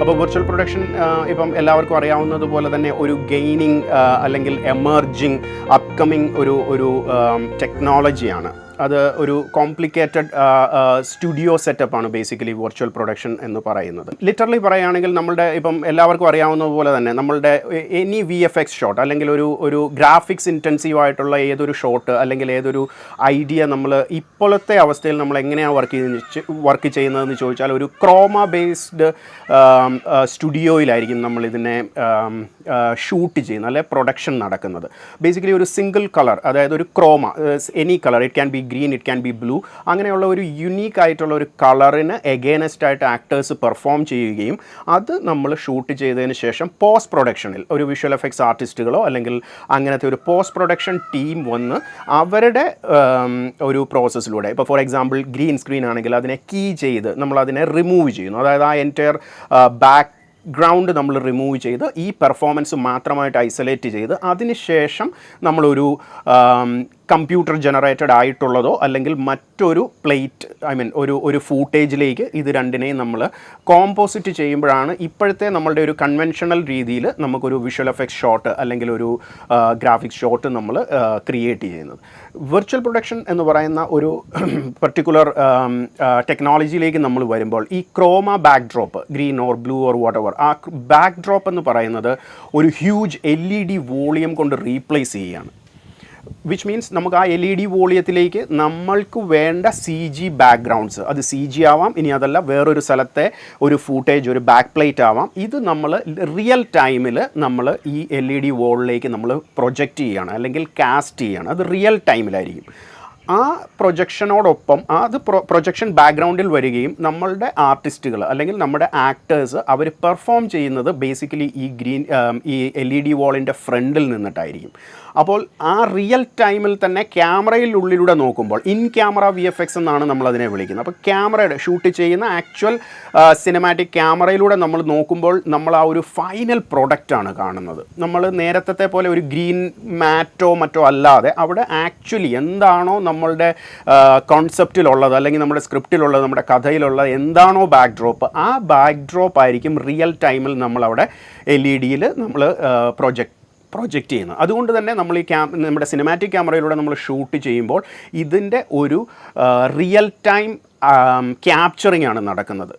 അപ്പോൾ virtual production ഇപ്പം എല്ലാവർക്കും അറിയാവുന്നതുപോലെ തന്നെ ഒരു ഗെയിനിങ് അല്ലെങ്കിൽ എമർജിങ് അപ്കമിങ് ഒരു ടെക്നോളജിയാണ്. അത് ഒരു കോംപ്ലിക്കേറ്റഡ് സ്റ്റുഡിയോ സെറ്റപ്പാണ് ബേസിക്കലി വിർച്വൽ പ്രൊഡക്ഷൻ എന്ന് പറയുന്നത്. ലിറ്ററലി പറയുകയാണെങ്കിൽ നമ്മളുടെ ഇപ്പം എല്ലാവർക്കും അറിയാവുന്നതുപോലെ തന്നെ നമ്മളുടെ എനി VFX ഷോട്ട് അല്ലെങ്കിൽ ഒരു ഗ്രാഫിക്സ് ഇൻറ്റൻസീവ് ആയിട്ടുള്ള ഏതൊരു ഷോട്ട് അല്ലെങ്കിൽ ഏതൊരു ഐഡിയ നമ്മൾ ഇപ്പോഴത്തെ അവസ്ഥയിൽ നമ്മൾ എങ്ങനെയാണ് വർക്ക് ചെയ്യുന്നതെന്ന് ചോദിച്ചാൽ ഒരു ക്രോമ ബേസ്ഡ് സ്റ്റുഡിയോയിലായിരിക്കും നമ്മളിതിനെ ഷൂട്ട് ചെയ്യുന്നത് അല്ലെ പ്രൊഡക്ഷൻ നടക്കുന്നത്. ബേസിക്കലി ഒരു സിംഗിൾ കളർ, അതായത് ഒരു chroma, any colour, it can be green, it can be blue, അങ്ങനെയുള്ള ഒരു യുണീക്ക് ആയിട്ടുള്ള ഒരു കളറിന് എഗെയിൻസ്റ്റ് ആയിട്ട് ആക്ടേഴ്സ് പെർഫോം ചെയ്യുകയും അത് നമ്മൾ ഷൂട്ട് ചെയ്തതിന് ശേഷം പോസ്റ്റ് പ്രൊഡക്ഷനിൽ ഒരു വിഷ്വൽ എഫക്ട്സ് ആർട്ടിസ്റ്റുകളോ അല്ലെങ്കിൽ അങ്ങനത്തെ ഒരു പോസ്റ്റ് പ്രൊഡക്ഷൻ ടീം വന്ന് അവരുടെ ഒരു പ്രോസസ്സിലൂടെ, ഇപ്പോൾ ഫോർ എക്സാമ്പിൾ ഗ്രീൻ സ്ക്രീൻ ആണെങ്കിൽ അതിനെ കീ ചെയ്ത് നമ്മളതിനെ റിമൂവ് ചെയ്യുന്നു. അതായത് ആ എൻറ്റയർ ബാക്ക്ഗ്രൗണ്ട് നമ്മൾ റിമൂവ് ചെയ്ത് ഈ പെർഫോമൻസ് മാത്രമായിട്ട് ഐസൊലേറ്റ് ചെയ്ത് അതിനുശേഷം നമ്മളൊരു കമ്പ്യൂട്ടർ ജനറേറ്റഡ് ആയിട്ടുള്ളതോ അല്ലെങ്കിൽ മറ്റൊരു പ്ലേറ്റ് ഒരു ഫൂട്ടേജിലേക്ക് ഇത് രണ്ടിനെയും നമ്മൾ കോമ്പോസിറ്റ് ചെയ്യുമ്പോഴാണ് ഇപ്പോഴത്തെ നമ്മളുടെ ഒരു കൺവെൻഷണൽ രീതിയിൽ നമുക്കൊരു വിഷ്വൽ എഫക്ട്സ് ഷോട്ട് അല്ലെങ്കിൽ ഒരു ഗ്രാഫിക്സ് ഷോട്ട് നമ്മൾ ക്രിയേറ്റ് ചെയ്യുന്നത്. വിർച്വൽ പ്രൊഡക്ഷൻ എന്ന് പറയുന്ന ഒരു പർട്ടിക്കുലർ ടെക്നോളജിയിലേക്ക് നമ്മൾ വരുമ്പോൾ ഈ chroma backdrop, green or blue or what ever, ആ ബാക്ക്ഡ്രോപ്പ് എന്ന് പറയുന്നത് ഒരു ഹ്യൂജ് LED വോളിയം കൊണ്ട് റീപ്ലേസ് ചെയ്യുകയാണ്. വിച്ച് മീൻസ് നമുക്ക് ആ LED വോളിയത്തിലേക്ക് നമ്മൾക്ക് വേണ്ട CG ബാക്ക്ഗ്രൗണ്ട്സ്, അത് CG ആവാം, ഇനി അതല്ല വേറൊരു സ്ഥലത്തെ ഒരു ഫൂട്ടേജ്, ഒരു ബാക്ക് പ്ലേറ്റ് ആവാം, ഇത് നമ്മൾ റിയൽ ടൈമിൽ നമ്മൾ ഈ LED വോളിലേക്ക് നമ്മൾ പ്രൊജക്റ്റ് ചെയ്യുകയാണ് അല്ലെങ്കിൽ കാസ്റ്റ് ചെയ്യുകയാണ്. അത് റിയൽ ടൈമിലായിരിക്കും. ആ പ്രൊജക്ഷനോടൊപ്പം അത് പ്രൊജക്ഷൻ ബാക്ക്ഗ്രൗണ്ടിൽ വരികയും നമ്മളുടെ ആർട്ടിസ്റ്റുകൾ അല്ലെങ്കിൽ നമ്മുടെ ആക്ടേഴ്സ് അവർ പെർഫോം ചെയ്യുന്നത് ബേസിക്കലി ഈ LED വോളിൻ്റെ ഫ്രണ്ടിൽ നിന്നിട്ടായിരിക്കും. അപ്പോൾ ആ റിയൽ ടൈമിൽ തന്നെ ക്യാമറയിലുള്ളിലൂടെ നോക്കുമ്പോൾ ഇൻ ക്യാമറ VFX എന്നാണ് നമ്മളതിനെ വിളിക്കുന്നത്. അപ്പോൾ ക്യാമറയുടെ ഷൂട്ട് ചെയ്യുന്ന ആക്ച്വൽ സിനിമാറ്റിക് ക്യാമറയിലൂടെ നമ്മൾ നോക്കുമ്പോൾ നമ്മൾ ആ ഒരു ഫൈനൽ പ്രൊഡക്റ്റാണ് കാണുന്നത്. നമ്മൾ നേരത്തെ പോലെ ഒരു ഗ്രീൻ മാറ്റോ മറ്റോ അല്ലാതെ അവിടെ ആക്ച്വലി എന്താണോ നമ്മളുടെ കോൺസെപ്റ്റിലുള്ളത് അല്ലെങ്കിൽ നമ്മുടെ സ്ക്രിപ്റ്റിലുള്ളത്, നമ്മുടെ കഥയിലുള്ളത് എന്താണോ ബാക്ക്ഡ്രോപ്പ്, ആ ബാക്ക്ഡ്രോപ്പ് ആയിരിക്കും റിയൽ ടൈമിൽ നമ്മളവിടെ LED-യിൽ നമ്മൾ പ്രൊജക്റ്റ് ചെയ്യുന്നത്. അതുകൊണ്ട് തന്നെ നമ്മൾ നമ്മുടെ സിനിമാറ്റിക് ക്യാമറയിലൂടെ നമ്മൾ ഷൂട്ട് ചെയ്യുമ്പോൾ ഇതിൻ്റെ ഒരു റിയൽ ടൈം ക്യാപ്ചറിങ് ആണ് നടക്കുന്നത്.